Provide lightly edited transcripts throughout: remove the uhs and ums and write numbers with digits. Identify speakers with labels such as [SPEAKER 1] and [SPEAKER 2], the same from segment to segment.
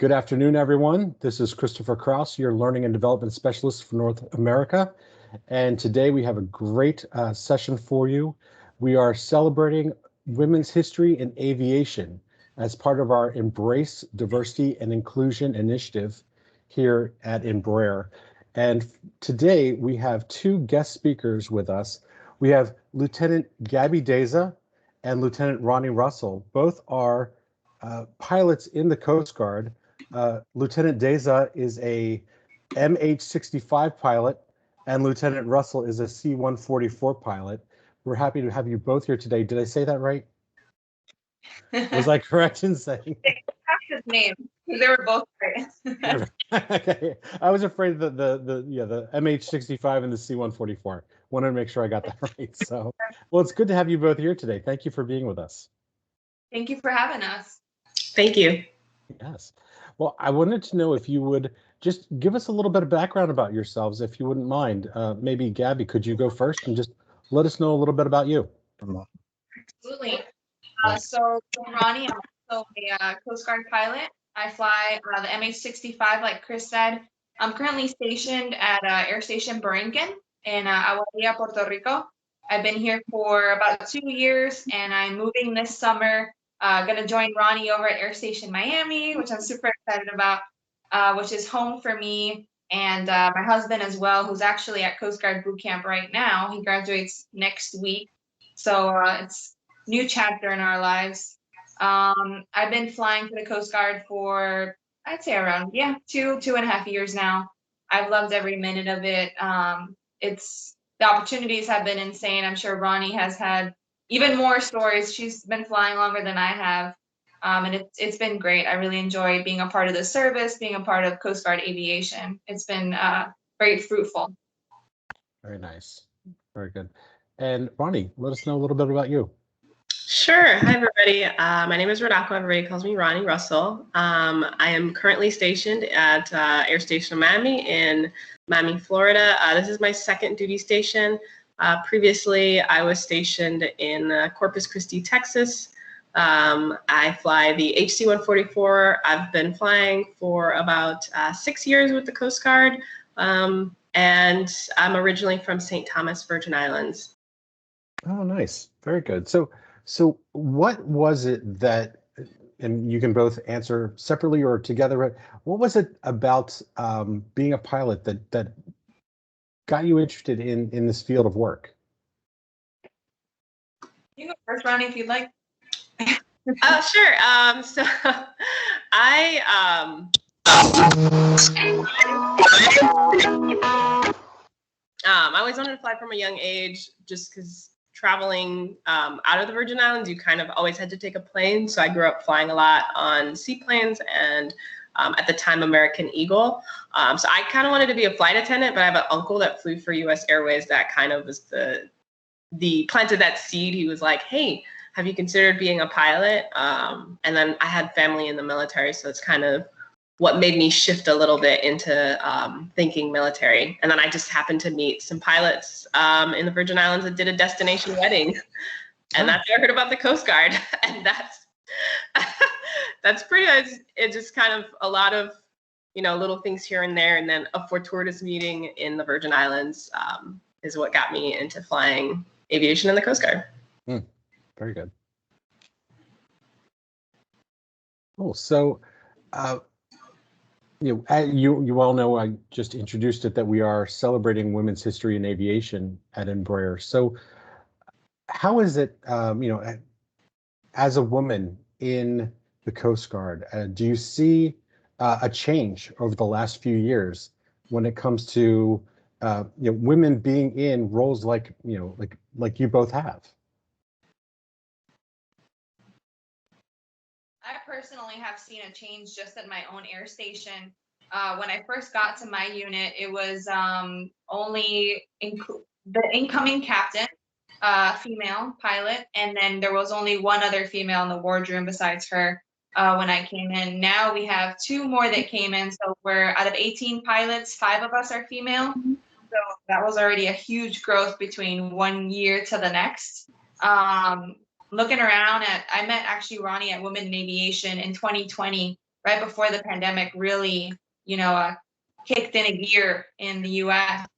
[SPEAKER 1] Good afternoon, everyone. This is Christopher Kraus, your Learning and Development Specialist for North America. And today we have a great session for you. We are celebrating Women's History in Aviation as part of our Embrace Diversity and Inclusion initiative here at Embraer. And today we have two guest speakers with us. We have Lieutenant Gabby Deza and Lieutenant Ronnie Russell. Both are pilots in the Coast Guard. Lieutenant Deza is a MH-65 pilot, and Lieutenant Russell is a C-144 pilot. We're happy to have you both here today. Did I say that right? Was I correct in saying?
[SPEAKER 2] His name. They were both great.
[SPEAKER 1] Okay. I was afraid that the MH-65 and the C-144. Wanted to make sure I got that right. So, well, it's good to have you both here today. Thank you for being with us.
[SPEAKER 2] Thank you for having us.
[SPEAKER 3] Thank you.
[SPEAKER 1] Yes. Well, I wanted to know if you would just give us a little bit of background about yourselves, if you wouldn't mind. Maybe Gabby, could you go first and just let us know a little bit about you?
[SPEAKER 2] Absolutely. So Ronnie, I'm also a Coast Guard pilot. I fly the MH-65, like Chris said. I'm currently stationed at Air Station Borinquen in Aguadilla, Puerto Rico. I've been here for about 2 years, and I'm moving this summer. Going to join Ronnie over at Air Station Miami, which I'm super excited about, which is home for me and my husband as well, who's actually at Coast Guard boot camp right now. He graduates next week. So it's a new chapter in our lives. I've been flying for the Coast Guard for, I'd say around, 2.5 years now. I've loved every minute of it. The opportunities have been insane. I'm sure Ronnie has had even more stories. She's been flying longer than I have. And it's been great. I really enjoy being a part of the service, being a part of Coast Guard aviation. It's been very fruitful.
[SPEAKER 1] Very nice. Very good. And Ronnie, let us know a little bit about you.
[SPEAKER 3] Sure. Hi, everybody. My name is Rodako. Everybody calls me Ronnie Russell. I am currently stationed at Air Station Miami in Miami, Florida. This is my second duty station. Previously, I was stationed in Corpus Christi, Texas. I fly the HC-144. I've been flying for about 6 years with the Coast Guard, and I'm originally from St. Thomas, Virgin Islands.
[SPEAKER 1] Oh, nice. Very good. So what was it that, and you can both answer separately or together, what was it about being a pilot that got you interested in this field of work?
[SPEAKER 2] You go first, Ronnie, if you'd like.
[SPEAKER 3] Sure. So I always wanted to fly from a young age, just because traveling out of the Virgin Islands, you kind of always had to take a plane. So I grew up flying a lot on seaplanes and at the time American Eagle. So I kind of wanted to be a flight attendant, but I have an uncle that flew for US Airways that kind of was the planted that seed. He was like, hey, have you considered being a pilot? And then I had family in the military, so it's kind of what made me shift a little bit into thinking military. And then I just happened to meet some pilots in the Virgin Islands that did a destination wedding. And that's how I heard about the Coast Guard. And that's pretty much it. Just kind of a lot of, little things here and there. And then a fortuitous meeting in the Virgin Islands is what got me into flying aviation in the Coast Guard.
[SPEAKER 1] Very good. Cool. So, you all know, I just introduced it, that we are celebrating Women's History in Aviation at Embraer. So how is it, as a woman in the Coast Guard, do you see a change over the last few years when it comes to women being in roles like you both have?
[SPEAKER 2] I personally have seen a change just at my own air station. When I first got to my unit, it was only the incoming captain, female pilot, and then there was only one other female in the wardroom besides her when I came in. Now we have 2 more that came in, so we're out of 18 pilots, 5 of us are female. So that was already a huge growth between 1 year to the next. Looking around I met actually Ronnie at Women in Aviation in 2020. right before the pandemic really, kicked in a gear in the US.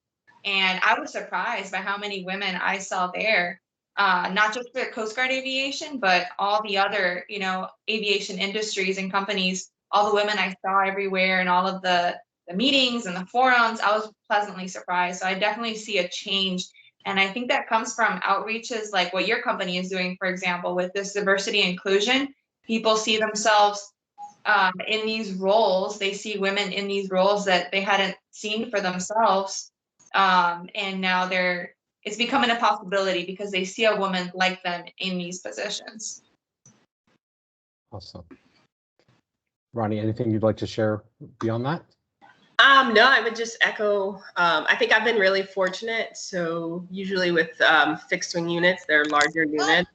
[SPEAKER 2] And I was surprised by how many women I saw there, not just for Coast Guard aviation, but all the other, aviation industries and companies, all the women I saw everywhere and all of the meetings and the forums. I was pleasantly surprised. So I definitely see a change. And I think that comes from outreaches like what your company is doing, for example, with this diversity inclusion. People see themselves in these roles. They see women in these roles that they hadn't seen for themselves. And now it's becoming a possibility because they see a woman like them in these positions.
[SPEAKER 1] Awesome. Ronnie, anything you'd like to share beyond that?
[SPEAKER 3] No, I would just echo. I think I've been really fortunate. So usually with fixed wing units, they're larger units.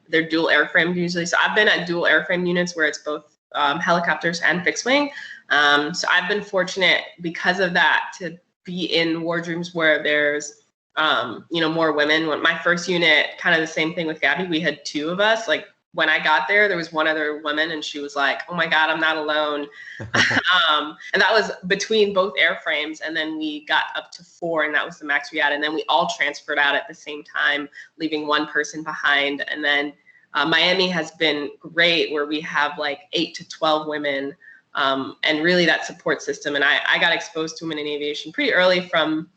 [SPEAKER 3] They're dual airframe usually. So I've been at dual airframe units where it's both helicopters and fixed wing. So I've been fortunate because of that to be in wardrooms where there's more women. When my first unit, kind of the same thing with Gabby, we had two of us. Like when I got there was one other woman and she was like, oh my God, I'm not alone. And that was between both airframes. And then we got up to 4 and that was the max we had. And then we all transferred out at the same time, leaving one person behind. And then Miami has been great where we have like 8 to 12 women and really that support system. And I got exposed to women in aviation pretty early from,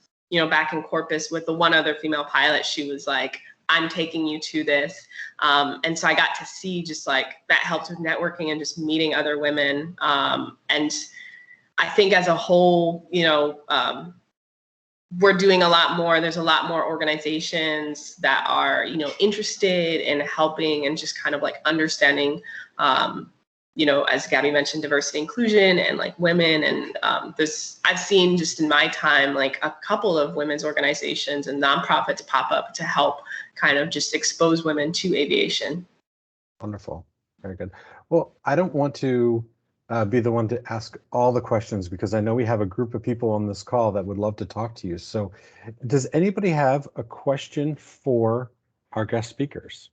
[SPEAKER 3] back in Corpus with the one other female pilot. She was like, I'm taking you to this. And so I got to see just like that helped with networking and just meeting other women. And I think as a whole, we're doing a lot more. There's a lot more organizations that are, interested in helping and just kind of like understanding, as Gabby mentioned, diversity, inclusion, and like women. And I've seen just in my time, like a couple of women's organizations and nonprofits pop up to help kind of just expose women to aviation.
[SPEAKER 1] Wonderful. Very good. Well, I don't want to be the one to ask all the questions because I know we have a group of people on this call that would love to talk to you. So does anybody have a question for our guest speakers?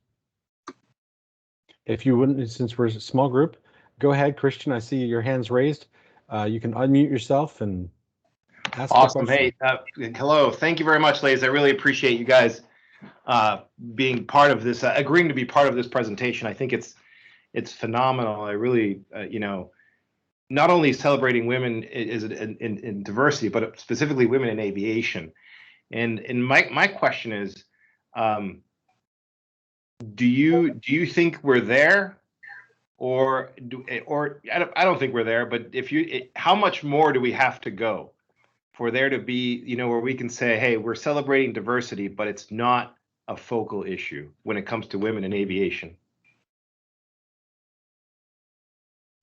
[SPEAKER 1] If you wouldn't, since we're a small group, go ahead, Christian. I see your hands raised. You can unmute yourself and ask
[SPEAKER 4] Awesome.
[SPEAKER 1] the question.
[SPEAKER 4] Hey, hello. Thank you very much, ladies. I really appreciate you guys being part of this, agreeing to be part of this presentation. I think it's phenomenal. I really, not only celebrating women in diversity, but specifically women in aviation. And my question is, do you think we're there, or I don't think we're there, but how much more do we have to go for there to be, where we can say, hey, we're celebrating diversity, but it's not a focal issue when it comes to women in aviation?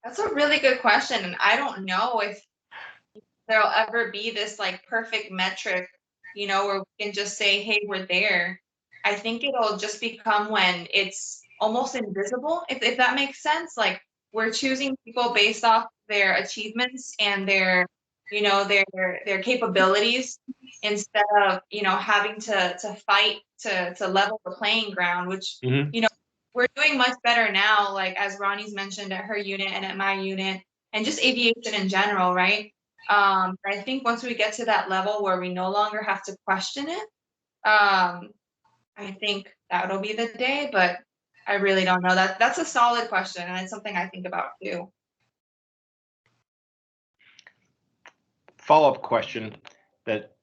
[SPEAKER 2] That's a really good question. And I don't know if there'll ever be this like perfect metric, where we can just say, hey, we're there. I think it'll just become when it's almost invisible, if that makes sense. Like we're choosing people based off their achievements and their capabilities instead of, having to fight to level the playing ground, which, we're doing much better now, like as Ronnie's mentioned at her unit and at my unit and just aviation in general, right? I think once we get to that level where we no longer have to question it, I think that'll be the day, but I really don't know. That's a solid question and it's something I think about too.
[SPEAKER 4] Follow-up question that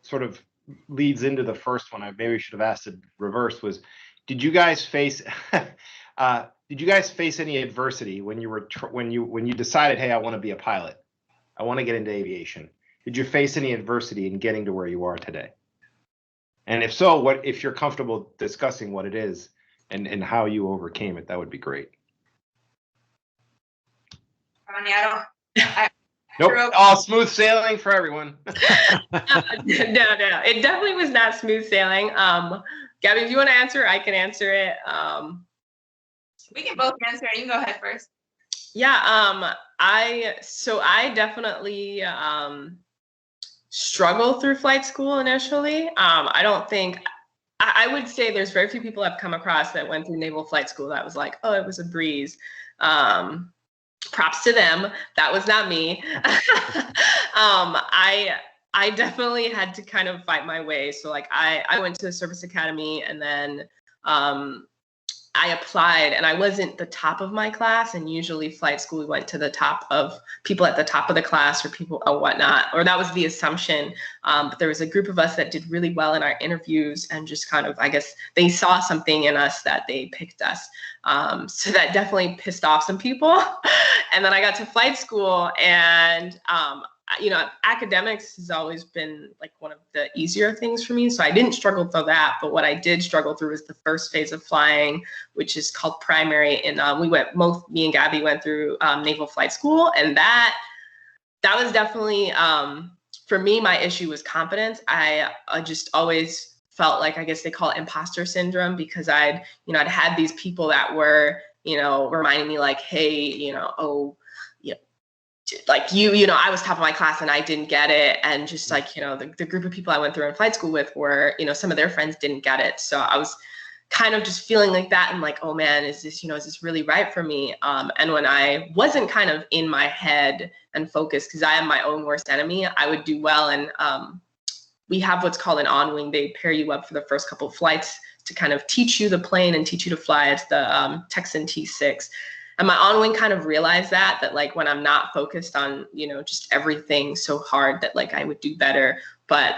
[SPEAKER 4] sort of leads into the first one. I maybe should have asked it reverse. Was, did you guys face any adversity when you decided, hey, I want to be a pilot, I want to get into aviation? Did you face any adversity in getting to where you are today? And if so, if you're comfortable discussing what it is and how you overcame it, that would be great.
[SPEAKER 2] Ronnie,
[SPEAKER 4] Nope. All smooth sailing for everyone.
[SPEAKER 3] No, it definitely was not smooth sailing. Gabby, if you want to answer, I can answer it.
[SPEAKER 2] We can both answer it. You can go ahead first.
[SPEAKER 3] Yeah, I definitely struggled through flight school initially. I would say there's very few people I've come across that went through naval flight school that was like, oh, it was a breeze. props to them. That was not me. I definitely had to kind of fight my way. So like I went to the Service Academy, and then I applied, and I wasn't the top of my class. And usually flight school, we went to the top of people at the top of the class, or people or whatnot, or that was the assumption. But there was a group of us that did really well in our interviews, and just kind of, I guess they saw something in us that they picked us. So that definitely pissed off some people. And then I got to flight school, and academics has always been like one of the easier things for me. So I didn't struggle through that. But what I did struggle through was the first phase of flying, which is called primary. And me and Gabby went through Naval Flight School. And that was definitely, for me, my issue was confidence. I just always felt like, I guess they call it imposter syndrome, because I'd had these people that were, reminding me like, hey, like I was top of my class and I didn't get it. And just like, the group of people I went through in flight school with were, some of their friends didn't get it. So I was kind of just feeling like that, and like, oh man, is this really right for me? And when I wasn't kind of in my head and focused, because I am my own worst enemy, I would do well. And we have what's called an on-wing. They pair you up for the first couple of flights to kind of teach you the plane and teach you to fly. It's the Texan T6. And my on-wing kind of realized that like when I'm not focused on, just everything so hard, that like I would do better. But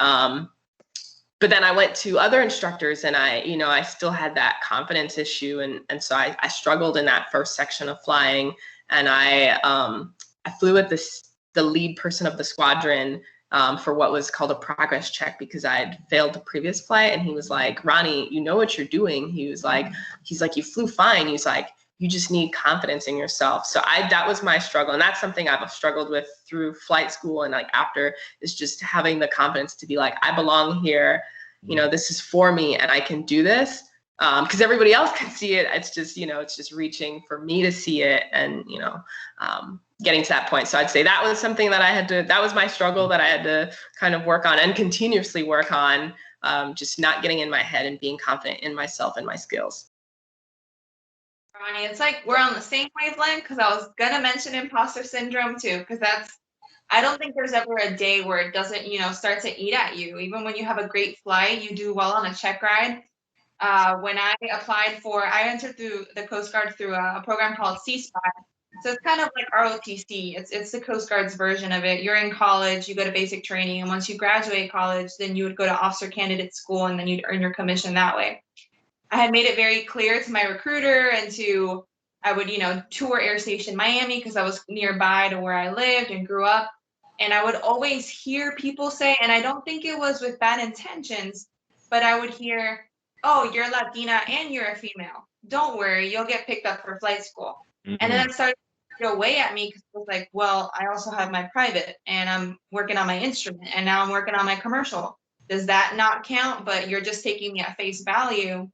[SPEAKER 3] then I went to other instructors, and I still had that confidence issue. And so I struggled in that first section of flying. And I flew with the lead person of the squadron for what was called a progress check, because I had failed the previous flight. And he was like, Ronnie, you know what you're doing. He's like, you flew fine. He's like, you just need confidence in yourself. So that was my struggle. And that's something I've struggled with through flight school. And like after, is just having the confidence to be like, I belong here. This is for me and I can do this. Because everybody else can see it. It's just reaching for me to see it, and, getting to that point. So I'd say that was something that that was my struggle that I had to kind of work on and continuously work on, just not getting in my head and being confident in myself and my skills.
[SPEAKER 2] Ronnie, it's like we're on the same wavelength, because I was gonna mention imposter syndrome too, because I don't think there's ever a day where it doesn't, start to eat at you. Even when you have a great flight, you do well on a check ride. When I entered through the Coast Guard through a program called C-SPY. So it's kind of like ROTC. It's the Coast Guard's version of it. You're in college, you go to basic training, and once you graduate college, then you would go to officer candidate school, and then you'd earn your commission that way. I had made it very clear to my recruiter, and I would, tour Air Station Miami, because I was nearby to where I lived and grew up. And I would always hear people say, and I don't think it was with bad intentions, but I would hear, oh, you're Latina and you're a female. Don't worry, you'll get picked up for flight school. Mm-hmm. And then it started to go away at me, because it was like, well, I also have my private, and I'm working on my instrument, and now I'm working on my commercial. Does that not count? But you're just taking me at face value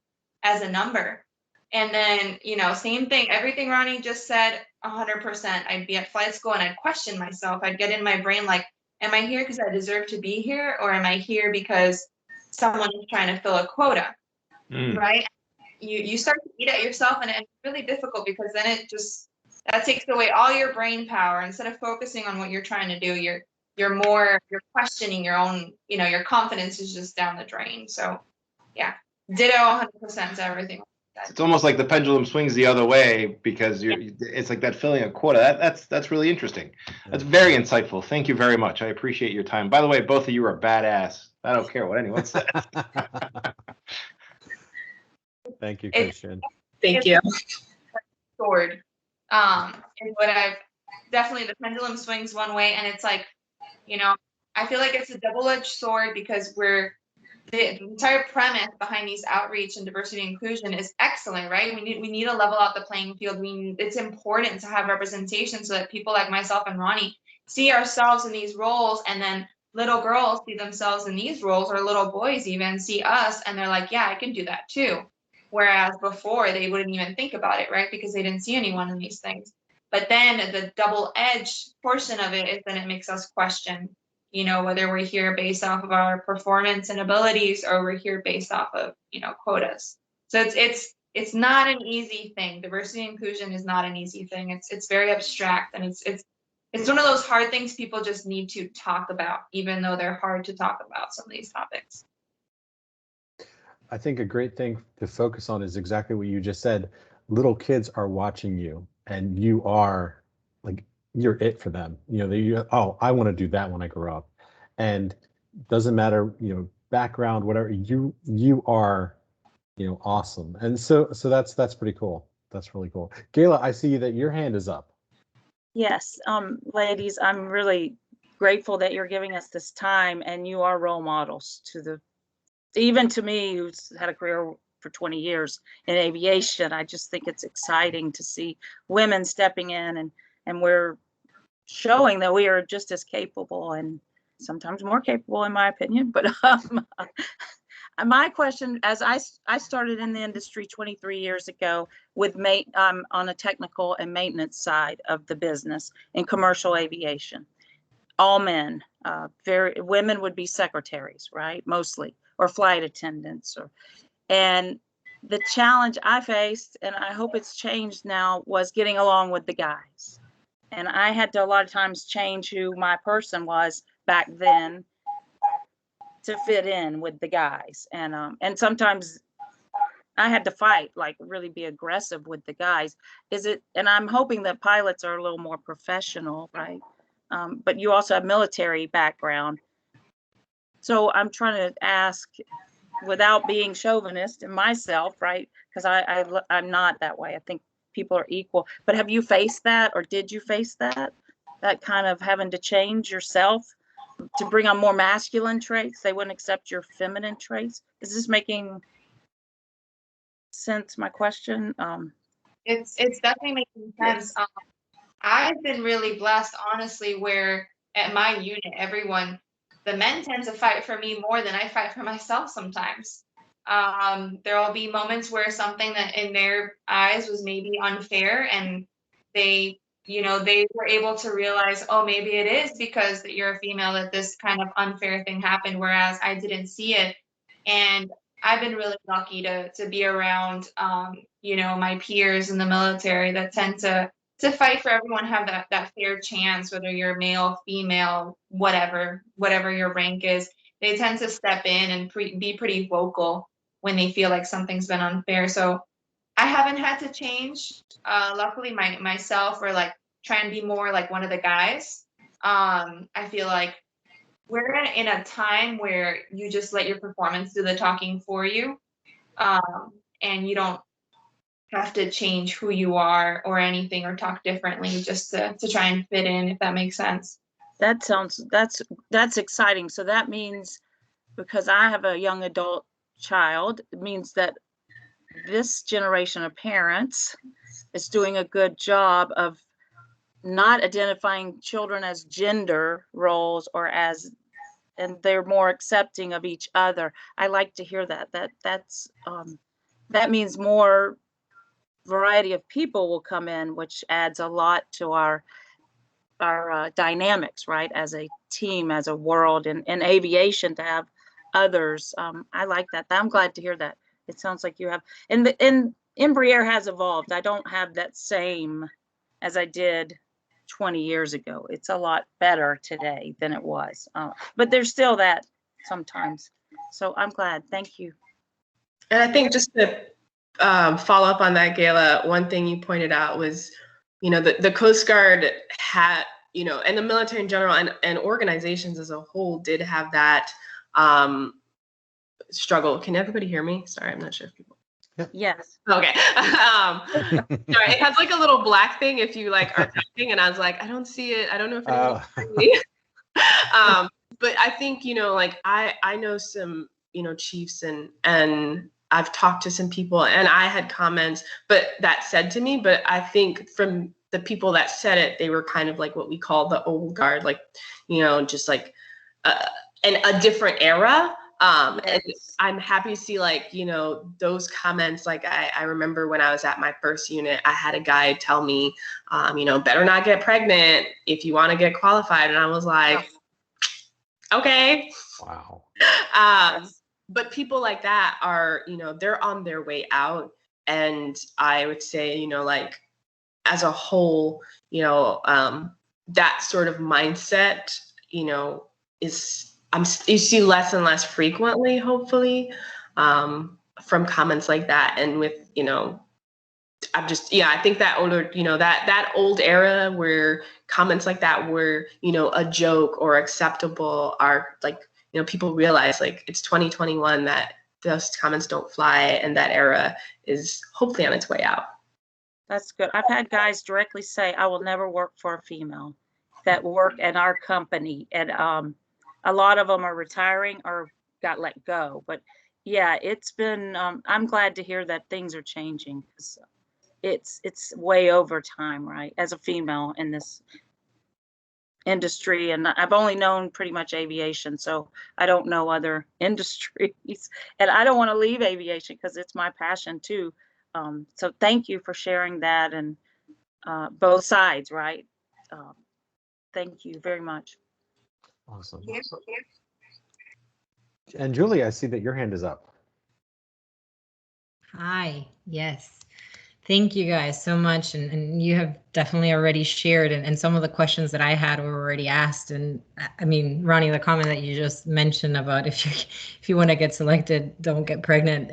[SPEAKER 2] as a number. And then, same thing, everything Ronnie just said, 100%. I'd be at flight school and I'd question myself. I'd get in my brain like, am I here because I deserve to be here? Or am I here because someone is trying to fill a quota, right? You start to eat at yourself, and it's really difficult, because then that takes away all your brain power. Instead of focusing on what you're trying to do, you're questioning your own, your confidence is just down the drain. So yeah. Ditto 100% to everything.
[SPEAKER 4] It's almost like the pendulum swings the other way, because it's like that filling a quota. That's really interesting. That's very insightful. Thank you very much. I appreciate your time. By the way, both of you are badass. I don't care what anyone says.
[SPEAKER 1] Thank you, Christian.
[SPEAKER 3] Thank you.
[SPEAKER 2] Sword. And what I've definitely, the pendulum swings one way, and it's like, I feel like it's a double-edged sword, because the entire premise behind these outreach and diversity and inclusion is excellent, right? We need to level out the playing field. It's important to have representation, so that people like myself and Ronnie see ourselves in these roles, and then little girls see themselves in these roles, or little boys even see us, and they're like, yeah, I can do that too. Whereas before, they wouldn't even think about it, right? Because they didn't see anyone in these things. But then the double-edged portion of it is then it makes us question, whether we're here based off of our performance and abilities, or we're here based off of, quotas. So it's it's not an easy thing. Diversity and inclusion is not an easy thing. It's very abstract, and it's one of those hard things people just need to talk about, even though they're hard to talk about some of these topics.
[SPEAKER 1] I think a great thing to focus on is exactly what you just said. Little kids are watching you, and you are like, you're it for them. Oh, I want to do that when I grow up. And doesn't matter, background, whatever, you are, awesome. And so that's pretty cool. That's really cool. Gayla, I see that your hand is up.
[SPEAKER 5] Yes, ladies, I'm really grateful that you're giving us this time, and you are role models even to me, who's had a career for 20 years in aviation. I just think it's exciting to see women stepping in, and we're showing that we are just as capable, and sometimes more capable, in my opinion. But my question, as I started in the industry 23 years ago with on a technical and maintenance side of the business in commercial aviation, all men, women would be secretaries, right? Mostly, or flight attendants, and the challenge I faced, and I hope it's changed now, was getting along with the guys. And I had to a lot of times change who my person was back then to fit in with the guys. And sometimes I had to fight, like really be aggressive with the guys. And I'm hoping that pilots are a little more professional, right? But you also have military background. So I'm trying to ask, without being chauvinist in myself, right? Because I'm not that way. I think people are equal. But have you faced that, or did you face that kind of having to change yourself to bring on more masculine traits? They wouldn't accept your feminine traits. Is this making sense, my question?
[SPEAKER 2] It's definitely making sense. I've been really blessed, honestly, where at my unit, the men tend to fight for me more than I fight for myself sometimes. There will be moments where something that in their eyes was maybe unfair, and they were able to realize, oh, maybe it is because that you're a female that this kind of unfair thing happened, whereas I didn't see it. And I've been really lucky to be around, my peers in the military that tend to fight for everyone, have that fair chance, whether you're male, female, whatever your rank is. They tend to step in and be pretty vocal when they feel like something's been unfair. So I haven't had to change. Luckily, myself, or like try and be more like one of the guys. I feel like we're in a time where you just let your performance do the talking for you, and you don't have to change who you are or anything, or talk differently just to try and fit in, if that makes sense.
[SPEAKER 5] That's exciting. So that means, because I have a young adult child, it means that this generation of parents is doing a good job of not identifying children as gender roles and they're more accepting of each other. I like to hear that. That means more variety of people will come in, which adds a lot to our dynamics, right? As a team, as a world, in aviation, to have others. I like that. I'm glad to hear that. It sounds like you have, and Embraer has evolved. I don't have that same as I did 20 years ago. It's a lot better today than it was. But there's still that sometimes. So I'm glad. Thank you.
[SPEAKER 3] And I think just to follow up on that, Gayla, one thing you pointed out was, the Coast Guard had, and the military in general, and organizations as a whole did have that struggle. Can everybody hear me? Sorry, I'm not sure if people.
[SPEAKER 5] Yes.
[SPEAKER 3] Okay. Sorry, it has like a little black thing if you like are typing, and I was like, I don't see it. I don't know if anyone can hear me. But I think, like I know some, chiefs, and I've talked to some people, and I had comments, but that said to me, but I think from the people that said it, they were kind of like what we call the old guard, like, just like a different era. And I'm happy to see, like, those comments. Like, I remember when I was at my first unit, I had a guy tell me, better not get pregnant if you want to get qualified. And I was like, okay.
[SPEAKER 1] Wow.
[SPEAKER 3] But people like that are, they're on their way out. And I would say, you know, like as a whole, you know, that sort of mindset, you know, you see less and less frequently, hopefully, from comments like that. And with, you know, I think that older, you know, that old era where comments like that were, you know, a joke or acceptable are like, you know, people realize like it's 2021 that those comments don't fly, and that era is hopefully on its way out.
[SPEAKER 5] That's good. I've had guys directly say, I will never work for a female that work at our company. And a lot of them are retiring or got let go. But yeah, it's been, I'm glad to hear that things are changing. 'Cause it's way over time, right? As a female in this industry, and I've only known pretty much aviation, so I don't know other industries, and I don't want to leave aviation because it's my passion too. So thank you for sharing that, and both sides, right? Thank you very much.
[SPEAKER 1] Awesome. And Julie, I see that your hand is up.
[SPEAKER 6] Hi, yes. Thank you guys so much. And you have definitely already shared, and some of the questions that I had were already asked. And I mean, Ronnie, the comment that you just mentioned about if you want to get selected, don't get pregnant.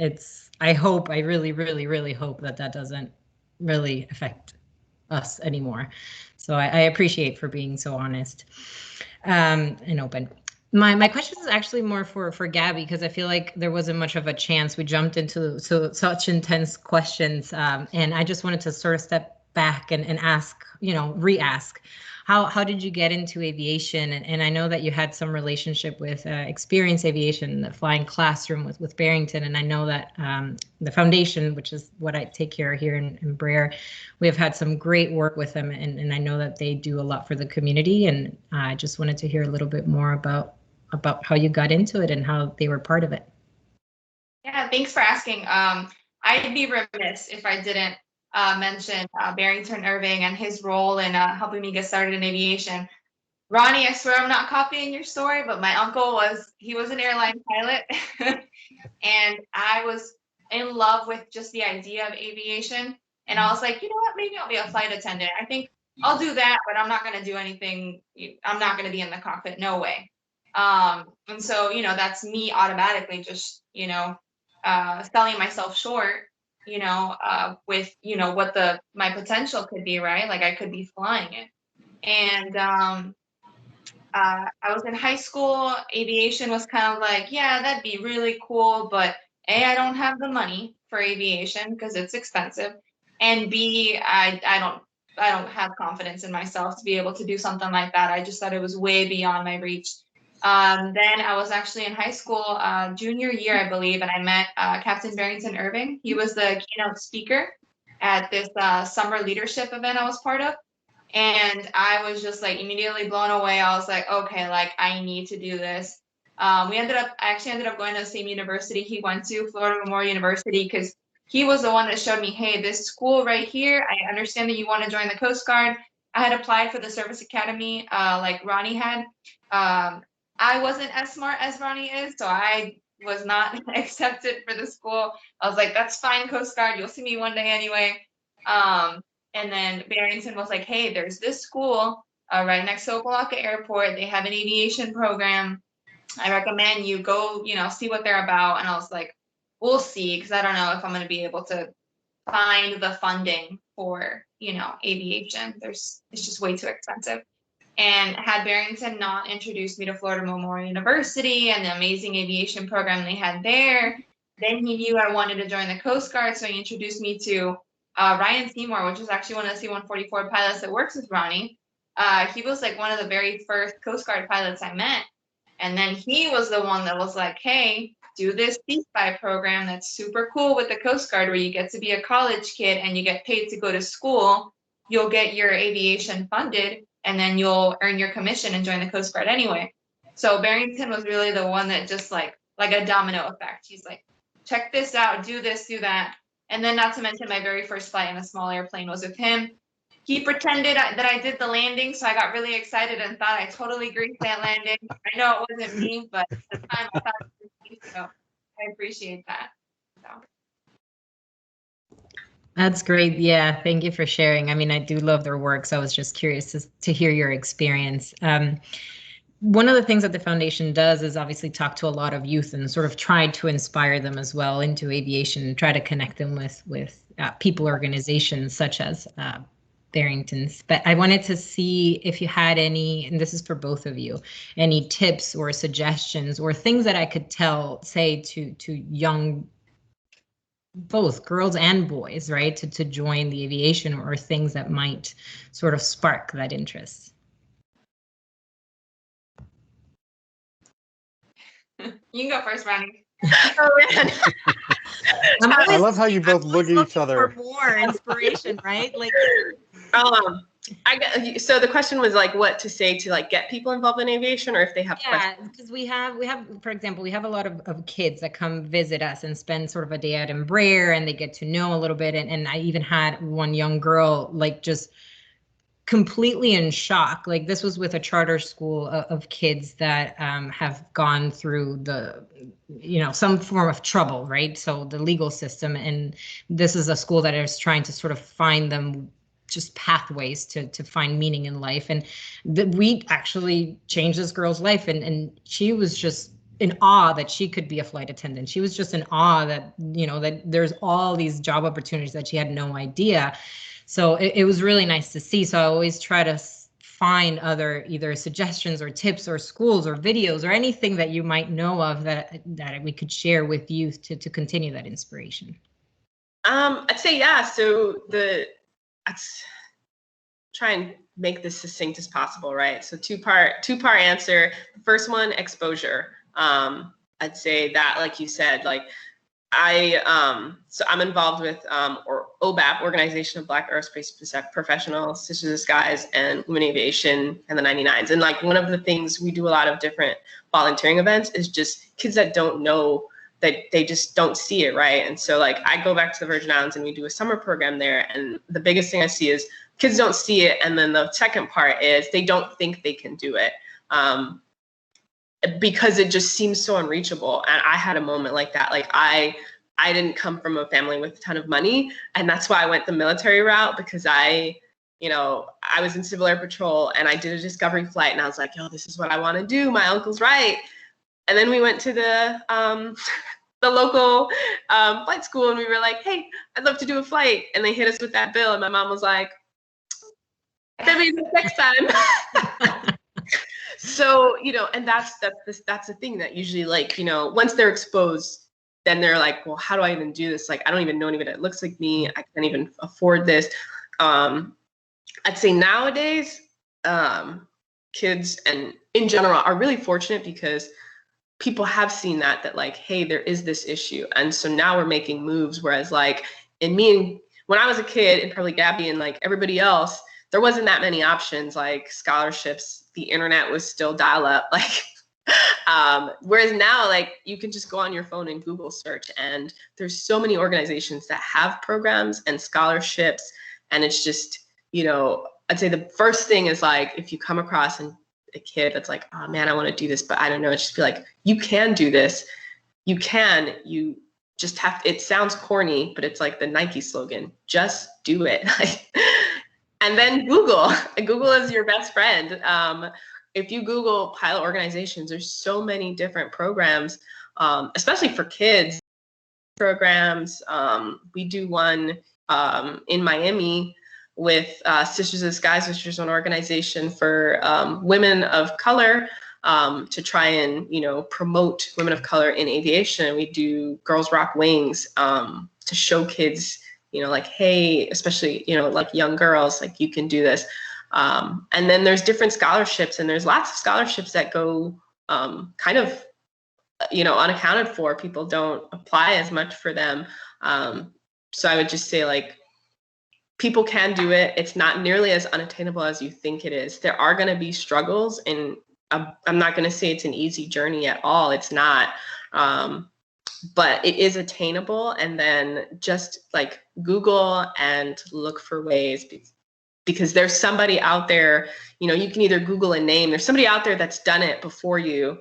[SPEAKER 6] I really, really, really hope that doesn't really affect us anymore. So I appreciate for being so honest and open. My question is actually more for Gabby, because I feel like there wasn't much of a chance. We jumped into such intense questions, and I just wanted to sort of step back and ask, you know, re-ask, how did you get into aviation? And I know that you had some relationship with Experience Aviation, the flying classroom with Barrington, and I know that the foundation, which is what I take care of here in Brer, we have had some great work with them, and I know that they do a lot for the community, and I just wanted to hear a little bit more about how you got into it and how they were part of it.
[SPEAKER 2] Yeah, thanks for asking. I'd be remiss if I didn't mention Barrington Irving and his role in helping me get started in aviation. Ronnie, I swear I'm not copying your story, but my uncle was an airline pilot and I was in love with just the idea of aviation. And I was like, you know what, maybe I'll be a flight attendant. I think I'll do that, but I'm not going to do anything. I'm not going to be in the cockpit. No way. And so, you know, that's me automatically just, you know, selling myself short, you know, with, you know, what my potential could be, right? Like I could be flying it. And I was in high school. Aviation was kind of like, yeah, that'd be really cool, but A, I don't have the money for aviation because it's expensive, and B, I don't have confidence in myself to be able to do something like that. I just thought it was way beyond my reach. Then I was actually in high school, junior year, I believe, and I met Captain Barrington Irving. He was the keynote speaker at this summer leadership event I was part of. And I was just like immediately blown away. I was like, okay, like I need to do this. I actually ended up going to the same university he went to, Florida Memorial University, because he was the one that showed me, hey, this school right here, I understand that you want to join the Coast Guard. I had applied for the Service Academy, like Ronnie had. I wasn't as smart as Ronnie is, so I was not accepted for the school. I was like, that's fine, Coast Guard, you'll see me one day anyway. And then Barrington was like, hey, there's this school right next to Opa-locka Airport. They have an aviation program. I recommend you go, you know, see what they're about. And I was like, we'll see, because I don't know if I'm going to be able to find the funding for, you know, aviation. It's just way too expensive. And had Barrington not introduced me to Florida Memorial University and the amazing aviation program they had there, then he knew I wanted to join the Coast Guard. So he introduced me to Ryan Seymour, which is actually one of the C-144 pilots that works with Ronnie. He was like one of the very first Coast Guard pilots I met. And then he was the one that was like, hey, do this C-Spy program that's super cool with the Coast Guard, where you get to be a college kid and you get paid to go to school. You'll get your aviation funded, and then you'll earn your commission and join the Coast Guard anyway. So Barrington was really the one that just like a domino effect. He's like, check this out, do this, do that. And then not to mention my very first flight in a small airplane was with him. He pretended that I did the landing, so I got really excited and thought I totally greased that landing. I know it wasn't me, but at the time I thought it was me, so I appreciate that. So.
[SPEAKER 6] That's great. Yeah, thank you for sharing. I mean, I do love their work, so I was just curious to hear your experience. One of the things that the foundation does is obviously talk to a lot of youth and sort of try to inspire them as well into aviation and try to connect them with people organizations such as Barrington's. But I wanted to see if you had any, and this is for both of you, any tips or suggestions or things that I could say to young, both girls and boys, right, to join the aviation, or things that might sort of spark that interest.
[SPEAKER 2] You can go first, Ronnie.
[SPEAKER 3] Oh man.
[SPEAKER 1] I love how you both look at each other.
[SPEAKER 6] For more inspiration, right? Like,
[SPEAKER 3] So the question was like what to say to like get people involved in aviation, or if they have
[SPEAKER 6] yeah,
[SPEAKER 3] questions.
[SPEAKER 6] because we have, for example, we have a lot of kids that come visit us and spend sort of a day at Embraer, and they get to know a little bit. And I even had one young girl like just completely in shock. Like, this was with a charter school of kids that have gone through some form of trouble, right? So the legal system, and this is a school that is trying to sort of find them just pathways to find meaning in life. And we actually changed this girl's life, and she was just in awe that she could be a flight attendant. She was just in awe that, that there's all these job opportunities that she had no idea. So it was really nice to see. So I always try to find other either suggestions or tips or schools or videos or anything that you might know of that we could share with youth to continue that inspiration.
[SPEAKER 3] I'd say, yeah. So let's try and make this succinct as possible, right? So two-part answer. The first one, exposure. I'd say that, like you said, like so I'm involved with or OBAP, Organization of Black Aerospace Professionals, Sisters of the Skies, and Women Aviation, and the 99s. And like one of the things we do a lot of different volunteering events is just kids that don't know, that they just don't see it, right? And so like I go back to the Virgin Islands and we do a summer program there, and the biggest thing I see is kids don't see it, and then the second part is they don't think they can do it. Because it just seems so unreachable. And I had a moment like that. Like I didn't come from a family with a ton of money, and that's why I went the military route, because I was in Civil Air Patrol and I did a discovery flight, and I was like, yo, this is what I want to do. My uncle's right. And then we went to the local flight school, and we were like, hey, I'd love to do a flight. And they hit us with that bill, and my mom was like, maybe next time. So, and that's the thing that usually, like, once they're exposed, then they're like, well, how do I even do this? Like, I don't even know anybody that looks like me. I can't even afford this. I'd say nowadays, kids and in general are really fortunate because people have seen that like, hey, there is this issue. And so now we're making moves. Whereas like when I was a kid, and probably Gabby and like everybody else, there wasn't that many options, like scholarships. The internet was still dial up. Like, whereas now, like, you can just go on your phone and Google search, and there's so many organizations that have programs and scholarships. And it's just, I'd say the first thing is like, if you come across a kid that's like, oh man, I want to do this, but I don't know. It's just be like, you can do this. You just have, it sounds corny, but it's like the Nike slogan, just do it. And then Google is your best friend. If you Google pilot organizations, there's so many different programs, especially for kids programs. We do one in Miami with Sisters of the Skies, which is an organization for women of color, to try and, promote women of color in aviation. We do Girls Rock Wings to show kids, like, hey, especially, like young girls, like you can do this. And then there's different scholarships, and there's lots of scholarships that go kind of, unaccounted for. People don't apply as much for them. So I would just say, like, people can do it. It's not nearly as unattainable as you think it is. There are going to be struggles, and I'm not going to say it's an easy journey at all. It's not. But it is attainable. And then just like Google and look for ways, because there's somebody out there, you can either Google a name, there's somebody out there that's done it before you,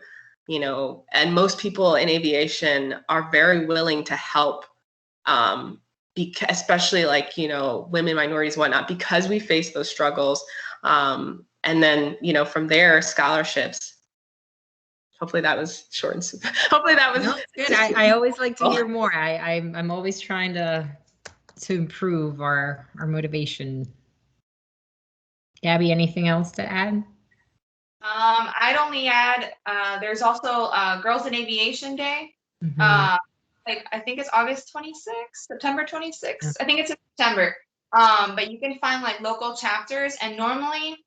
[SPEAKER 3] and most people in aviation are very willing to help especially like, women, minorities, whatnot, because we face those struggles. And then, from there, scholarships. Hopefully that was short and simple. Hopefully that was
[SPEAKER 6] No, it's good. I always like to hear more. I'm always trying to improve our motivation. Gabby, anything else to add?
[SPEAKER 2] I'd only add, there's also Girls in Aviation Day.
[SPEAKER 6] Mhm.
[SPEAKER 2] I think it's August 26th, September 26th. I think it's in September. But you can find like local chapters, and normally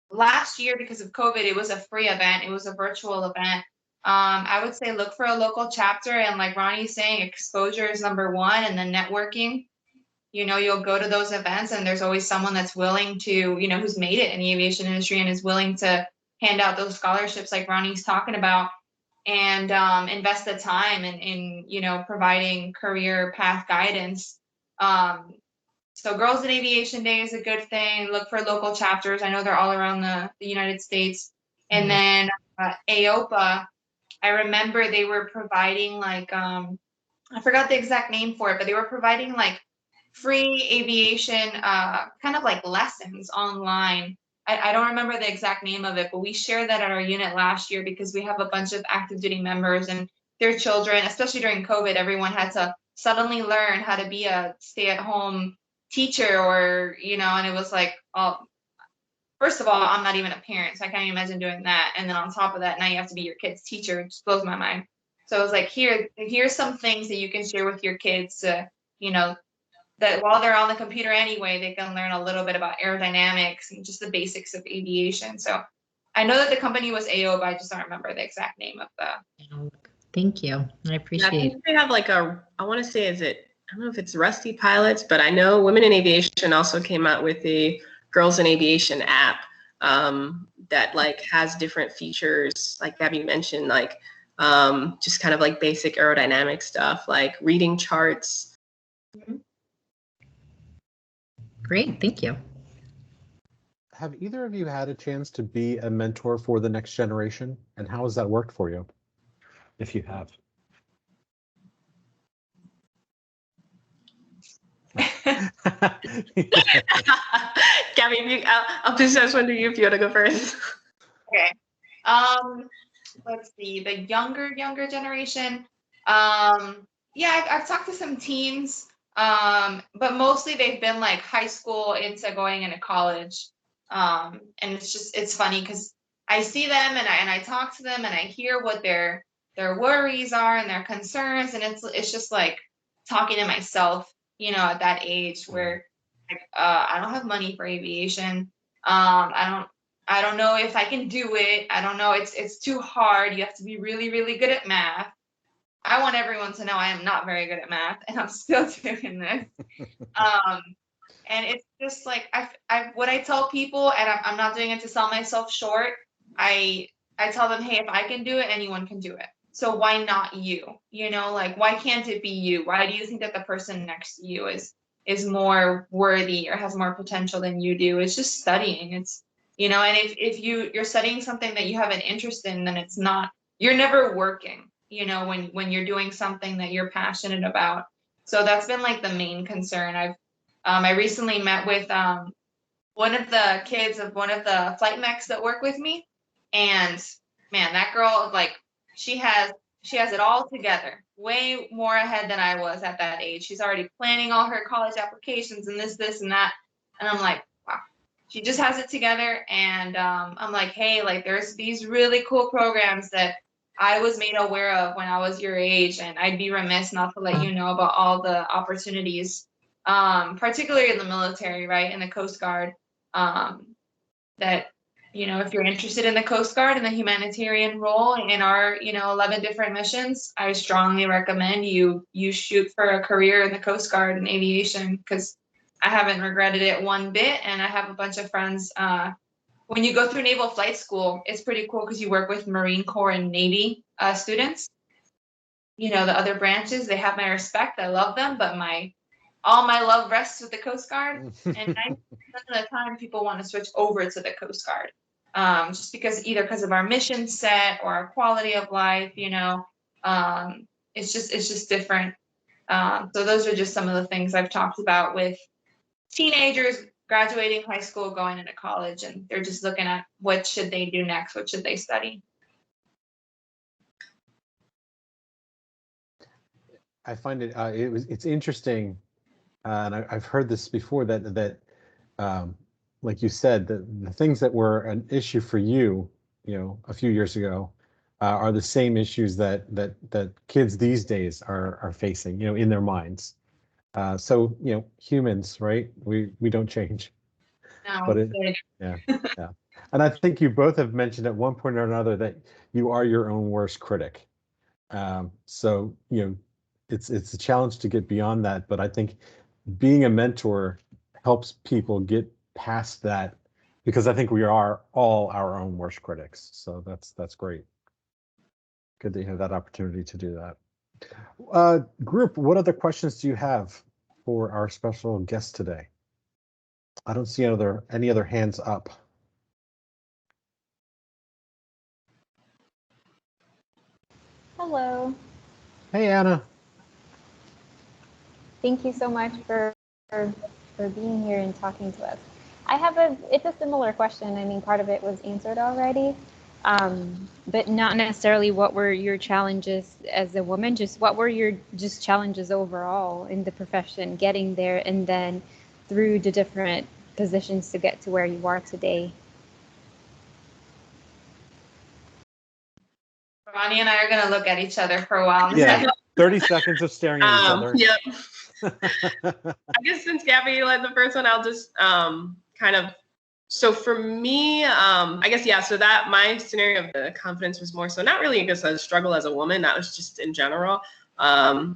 [SPEAKER 2] last year, because of COVID, it was a free event. It was a virtual event. I would say look for a local chapter, and like Ronnie's saying, exposure is number one, and then networking. You'll go to those events, and there's always someone that's willing to, who's made it in the aviation industry and is willing to hand out those scholarships like Ronnie's talking about, and invest the time in providing career path guidance. So Girls in Aviation Day is a good thing. Look for local chapters. I know they're all around the United States. And then AOPA, I remember they were providing like, I forgot the exact name for it, but they were providing like free aviation kind of like lessons online. I don't remember the exact name of it, but we shared that at our unit last year because we have a bunch of active duty members and their children, especially during COVID, everyone had to suddenly learn how to be a stay-at-home teacher, or and it was like, oh, first of all, I'm not even a parent, so I can't even imagine doing that. And then on top of that, now you have to be your kid's teacher. It just blows my mind. So I was like, here's some things that you can share with your kids to, that while they're on the computer anyway, they can learn a little bit about aerodynamics and just the basics of aviation. So I know that the company was AO, but I just don't remember the exact name of the.
[SPEAKER 6] Thank you. I appreciate it.
[SPEAKER 3] I think they have like I want to say, I don't know if it's Rusty Pilots, but I know Women in Aviation also came out with the Girls in Aviation app that like has different features, like Gabby mentioned, like just kind of like basic aerodynamic stuff, like reading charts.
[SPEAKER 6] Great, thank you.
[SPEAKER 1] Have either of you had a chance to be a mentor for the next generation, and how has that worked for you, if you have?
[SPEAKER 3] Gabby, I'll just wonder if you want to go first.
[SPEAKER 2] Okay. Let's see, the younger generation. Yeah, I've talked to some teens, but mostly they've been like high school into going into college. And it's funny because I see them and I talk to them and I hear what their worries are and their concerns, and it's just like talking to myself, at that age where like, I don't have money for aviation. I don't know if I can do it. I don't know. It's too hard. You have to be really, really good at math. I want everyone to know I am not very good at math, and I'm still doing this. And it's just like what I tell people, and I'm not doing it to sell myself short. I tell them, hey, if I can do it, anyone can do it. So why not you? Like, why can't it be you? Why do you think that the person next to you is more worthy or has more potential than you do? It's just studying. It's and if you're studying something that you have an interest in, then you're never working. When you're doing something that you're passionate about. So that's been like the main concern. I recently met with one of the kids of one of the flight mechs that work with me, and man, that girl, like, she has it all together, way more ahead than I was at that age. She's already planning all her college applications and this and that, and I'm like, wow, she just has it together. And I'm like, hey, like, there's these really cool programs that I was made aware of when I was your age, and I'd be remiss not to let you know about all the opportunities, particularly in the military, right, in the Coast Guard, that, if you're interested in the Coast Guard and the humanitarian role in our, 11 different missions, I strongly recommend you shoot for a career in the Coast Guard and aviation, because I haven't regretted it one bit, and I have a bunch of friends. When you go through Naval Flight School, it's pretty cool because you work with Marine Corps and Navy students. The other branches, they have my respect. I love them, but all my love rests with the Coast Guard. And 90% of the time, people want to switch over to the Coast Guard, just because of our mission set or our quality of life. It's just different. So those are just some of the things I've talked about with teenagers graduating high school, going into college, and they're just looking at what should they do next, what should they study.
[SPEAKER 1] I find it's interesting, and I've heard this before that like you said, the things that were an issue for you, a few years ago, are the same issues that kids these days are facing, in their minds. So humans, right? We don't change.
[SPEAKER 2] No,
[SPEAKER 1] But yeah. And I think you both have mentioned at one point or another that you are your own worst critic. So it's a challenge to get beyond that, but I think being a mentor helps people get past that, because I think we are all our own worst critics. So that's great. Good that you have that opportunity to do that. Group, what other questions do you have for our special guest today? I don't see any other hands up.
[SPEAKER 7] Hello.
[SPEAKER 1] Hey, Anna.
[SPEAKER 7] Thank you so much for being here and talking to us. It's a similar question. I mean, part of it was answered already, but not necessarily what were your challenges as a woman, just what were your challenges overall in the profession, getting there, and then through the different positions to get to where you are today.
[SPEAKER 2] Ronnie and I are gonna look at each other for a while.
[SPEAKER 1] Yeah, 30 seconds of staring at each other.
[SPEAKER 3] Yep. I guess since Gabby led the first one, I'll just so for me, I guess, yeah, so that my scenario of the confidence was more so not really, I guess, a struggle as a woman. That was just in general. I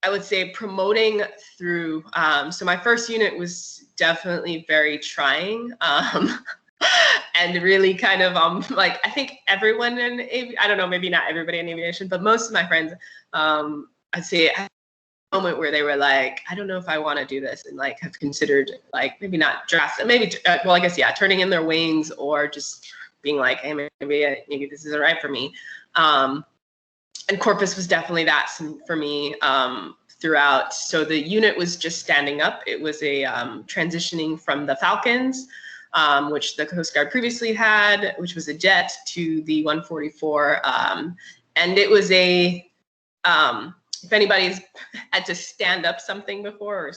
[SPEAKER 3] would say promoting through, so my first unit was definitely very trying. And really kind of like, I think everyone in I don't know, maybe not everybody in aviation, but most of my friends, I'd say at a moment where they were like, I don't know if I want to do this, and like have considered like maybe not drastic, maybe well, I guess, yeah, turning in their wings, or just being like, hey, maybe this isn't right for me. And Corpus was definitely that for me throughout. So the unit was just standing up. It was a transitioning from the Falcons, which the Coast Guard previously had, which was a jet, to the 144. And it was if anybody's had to stand up something before, or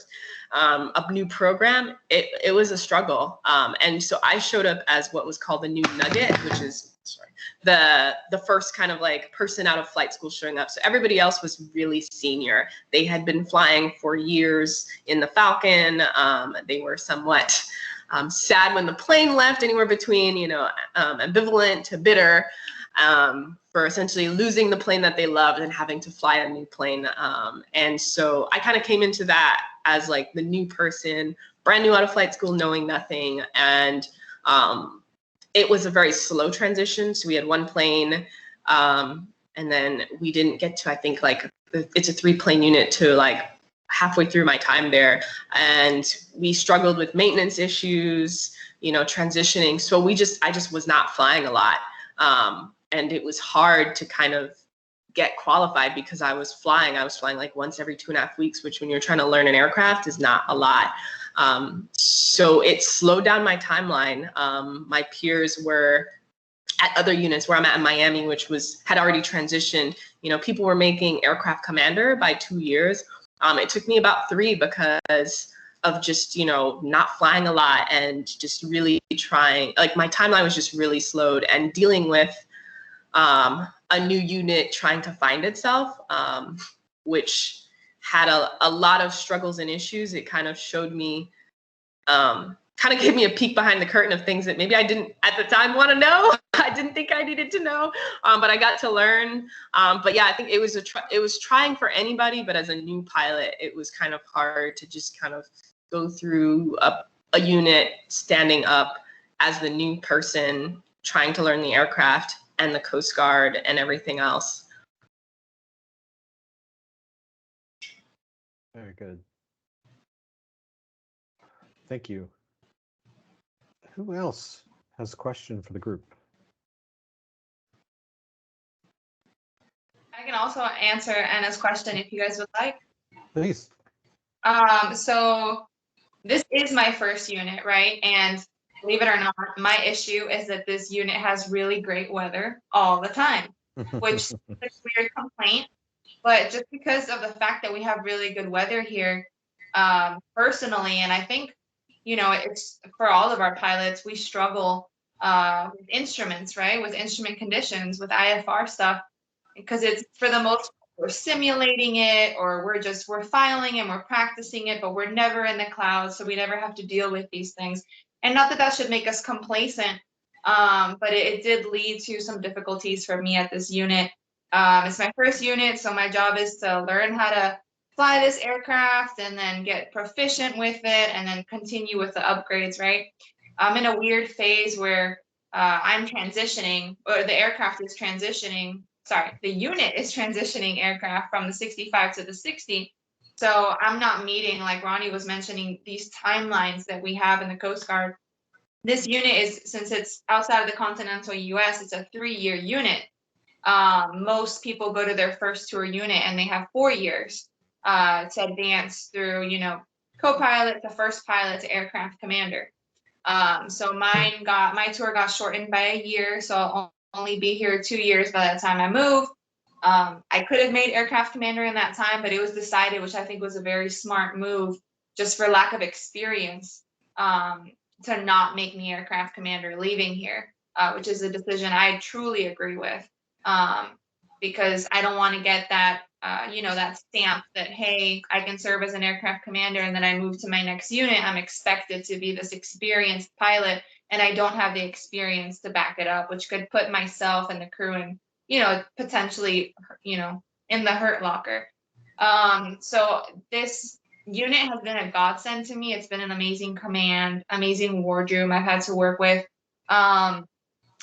[SPEAKER 3] a new program, it was a struggle. And so I showed up as what was called the new nugget, which is the first kind of like person out of flight school showing up. So everybody else was really senior. They had been flying for years in the Falcon. They were somewhat sad when the plane left, anywhere between, ambivalent to bitter, for essentially losing the plane that they loved and having to fly a new plane. And so I kind of came into that as like the new person, brand new out of flight school, knowing nothing. And it was a very slow transition. So we had one plane, and then we didn't get to, I think, like, it's a 3-plane unit to like halfway through my time there. And we struggled with maintenance issues, transitioning. So I just was not flying a lot. And it was hard to kind of get qualified because I was flying like once every 2.5 weeks, which when you're trying to learn an aircraft is not a lot. So it slowed down my timeline. My peers were at other units where I'm at in Miami, which had already transitioned. People were making aircraft commander by 2 years. It took me about 3 because of just, not flying a lot and just really trying, like my timeline was just really slowed, and dealing with a new unit trying to find itself, which had a lot of struggles and issues. It kind of showed me, kind of gave me a peek behind the curtain of things that maybe I didn't at the time want to know. I didn't think I needed to know, but I got to learn. But yeah, I think it was trying for anybody, but as a new pilot, it was kind of hard to just kind of go through a unit standing up as the new person trying to learn the aircraft and the Coast Guard and everything else.
[SPEAKER 1] Very good. Thank you. Who else has a question for the group?
[SPEAKER 2] I I can also answer Anna's question if you guys would like.
[SPEAKER 1] Please.
[SPEAKER 2] So this is my first unit, right? And believe it or not, my issue is that this unit has really great weather all the time, which is a weird complaint. But just because of the fact that we have really good weather here, personally, and I think, you know, it's for all of our pilots, we struggle with instruments, right? With instrument conditions, with IFR stuff, because it's for the most we're simulating it, or we're filing and we're practicing it, but we're never in the cloud, so we never have to deal with these things. And not that that should make us complacent, but it did lead to some difficulties for me at this unit. It's my first unit, so my job is to learn how to fly this aircraft and then get proficient with it and then continue with the upgrades, right? I'm in a weird phase where I'm transitioning, or the aircraft is transitioning. Sorry, the unit is transitioning aircraft from the 65 to the 60. So I'm not meeting, like Ronnie was mentioning, these timelines that we have in the Coast Guard. This unit is, since it's outside of the continental US, it's a 3-year unit. Most people go to their first tour unit and they have 4 years to advance through, you know, co-pilot to first pilot to aircraft commander. So my tour got shortened by a year, so I'll only be here 2 years by the time I move. I could have made aircraft commander in that time, but it was decided, which I think was a very smart move, just for lack of experience, to not make me aircraft commander leaving here, which is a decision I truly agree with, because I don't want to get that, you know, that stamp that, hey, I can serve as an aircraft commander, and then I move to my next unit, I'm expected to be this experienced pilot, and I don't have the experience to back it up, which could put myself and the crew in, you know, potentially, you know, in the hurt locker. So this unit has been a godsend to me. It's been an amazing command, amazing wardroom I've had to work with. I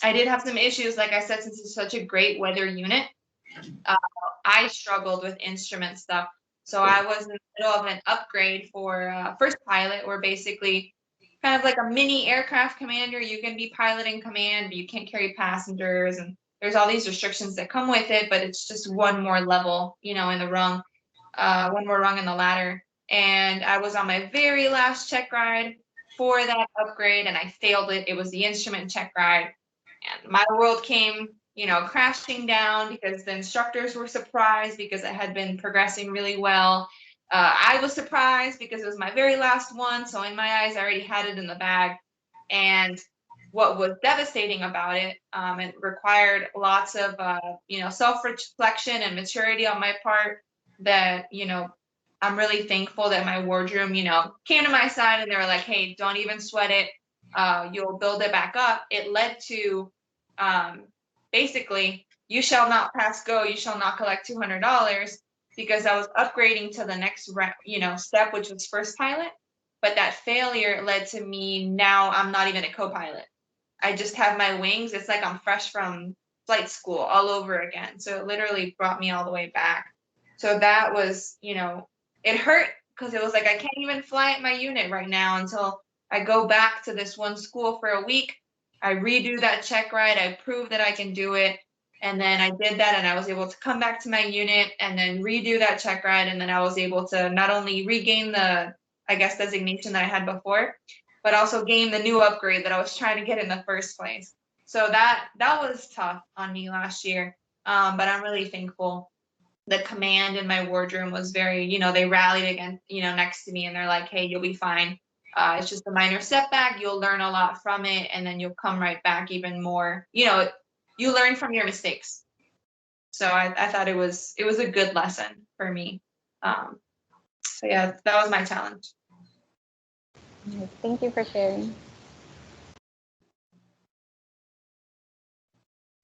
[SPEAKER 2] did have some issues, like I said, since it's such a great weather unit. I struggled with instrument stuff. So I was in the middle of an upgrade for first pilot, where basically kind of like a mini aircraft commander. You can be piloting command, but you can't carry passengers, and there's all these restrictions that come with it, but it's just one more level, you know, in the rung, one more rung in the ladder. And I was on my very last check ride for that upgrade, and I failed it. It was the instrument check ride, and my world came, you know, crashing down because the instructors were surprised because I had been progressing really well. I was surprised because it was my very last one. So in my eyes, I already had it in the bag. And what was devastating about it, it required lots of, you know, self-reflection and maturity on my part, that, you know, I'm really thankful that my wardroom, you know, came to my side and they were like, hey, don't even sweat it. You'll build it back up. It led to, basically, you shall not pass go, you shall not collect $200, because I was upgrading to the next, you know, step, which was first pilot. But that failure led to me, now I'm not even a co-pilot. I just have my wings. It's like I'm fresh from flight school all over again. So it literally brought me all the way back. So that was, you know, it hurt, because it was like, I can't even fly at my unit right now until I go back to this one school for a week. I redo that check ride. I prove that I can do it. And then I did that, and I was able to come back to my unit and then redo that check ride. And then I was able to not only regain the, I guess, designation that I had before, but also gain the new upgrade that I was trying to get in the first place. So that was tough on me last year. But I'm really thankful. The command in my wardroom was very, you know, they rallied again, you know, next to me, and they're like, hey, you'll be fine. It's just a minor setback. You'll learn a lot from it, and then you'll come right back even more. You know, you learn from your mistakes. So I thought it was a good lesson for me. So yeah, that was my challenge.
[SPEAKER 7] Thank you for sharing.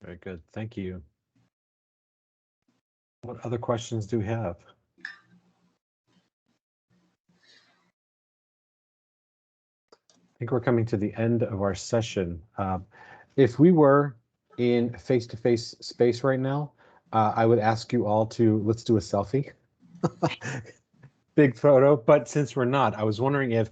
[SPEAKER 1] Very good. Thank you. What other questions do we have? I think we're coming to the end of our session. If we were in face-to-face space right now, I would ask you all to, let's do a selfie. Big photo, but since we're not, I was wondering if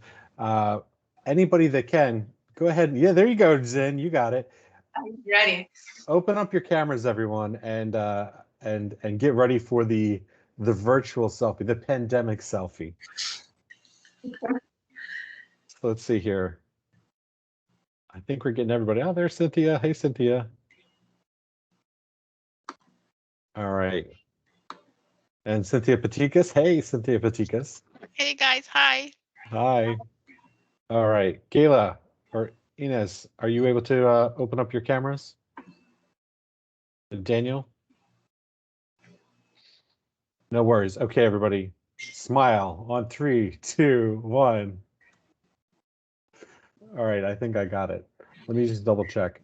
[SPEAKER 1] anybody that can, go ahead. Yeah, there you go, Zen, you got it.
[SPEAKER 2] I'm ready.
[SPEAKER 1] Open up your cameras, everyone, and and get ready for the virtual selfie, the pandemic selfie. So let's see here. I think we're getting everybody. Oh, there's Cynthia. Hey, Cynthia. All right. And Cynthia Patikas. Hey, Cynthia Patikas.
[SPEAKER 8] Hey guys, hi.
[SPEAKER 1] Hi. All right. Gayla or Inez, are you able to open up your cameras? Daniel? No worries. Okay, everybody. Smile on 3, 2, 1. All right, I think I got it. Let me just double check.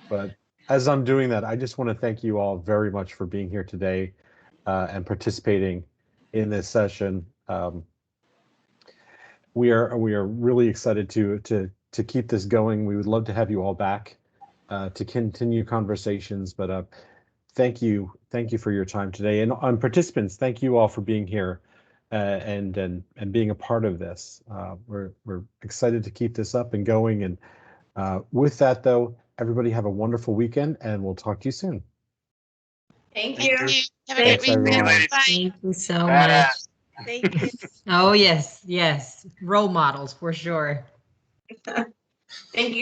[SPEAKER 1] But as I'm doing that, I just want to thank you all very much for being here today and participating in this session. We are really excited to keep this going. We would love to have you all back to continue conversations. But thank you for your time today, and on participants, thank you all for being here and being a part of this. We're excited to keep this up and going. And with that, though, everybody have a wonderful weekend, and we'll talk to you soon.
[SPEAKER 2] Thank you.
[SPEAKER 8] Have a
[SPEAKER 1] Thanks,
[SPEAKER 8] great weekend.
[SPEAKER 1] everyone.
[SPEAKER 8] Bye.
[SPEAKER 6] Thank you so
[SPEAKER 4] Badass.
[SPEAKER 6] much.
[SPEAKER 8] Thank you.
[SPEAKER 6] Oh, yes, yes. Role models for sure.
[SPEAKER 2] Thank you.